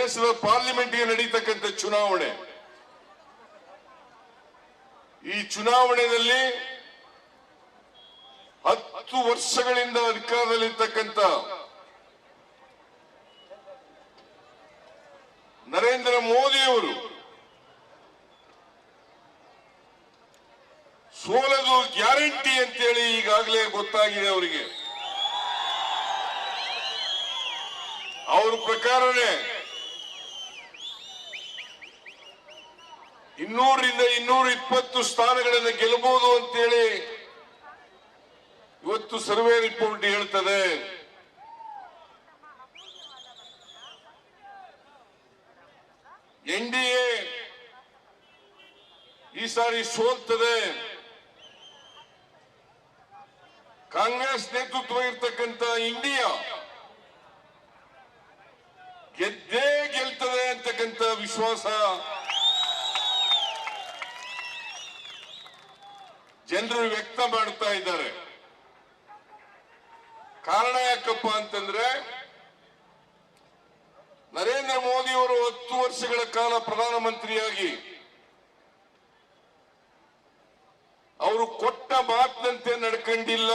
ದೇಶದ ಪಾರ್ಲಿಮೆಂಟ್ಗೆ ನಡೀತಕ್ಕಂಥ ಚುನಾವಣೆ. ಈ ಚುನಾವಣೆಯಲ್ಲಿ 10 ವರ್ಷಗಳಿಂದ ಅಧಿಕಾರದಲ್ಲಿರ್ತಕ್ಕಂಥ ನರೇಂದ್ರ ಮೋದಿಯವರು ಸೋಲದು ಗ್ಯಾರಂಟಿ ಅಂತೇಳಿ ಈಗಾಗಲೇ ಗೊತ್ತಾಗಿದೆ ಅವರಿಗೆ. ಅವ್ರ ಪ್ರಕಾರನೇ 200ರಿಂದ 220 ಸ್ಥಾನಗಳನ್ನು ಗೆಲ್ಲಬಹುದು ಅಂತೇಳಿ ಇವತ್ತು ಸರ್ವೆ ರಿಪೋರ್ಟ್ ಹೇಳ್ತದೆ. ಎನ್ಡಿಎ ಈ ಸಾರಿ ಸೋಲ್ತದೆ. ಕಾಂಗ್ರೆಸ್ ನೇತೃತ್ವ ಇರ್ತಕ್ಕಂಥ ಇಂಡಿಯಾ ಗೆದ್ದೇ ಗೆಲ್ತದೆ ಅಂತಕ್ಕಂಥ ವಿಶ್ವಾಸ ಜನರು ವ್ಯಕ್ತ ಮಾಡ್ತಾ ಇದ್ದಾರೆ. ಕಾರಣ ಯಾಕಪ್ಪ ಅಂತಂದ್ರೆ ನರೇಂದ್ರ ಮೋದಿ ಅವರು 10 ವರ್ಷಗಳ ಕಾಲ ಪ್ರಧಾನಮಂತ್ರಿಯಾಗಿ ಅವರು ಕೊಟ್ಟ ಮಾತಿನಂತೆ ನಡ್ಕೊಂಡಿಲ್ಲ.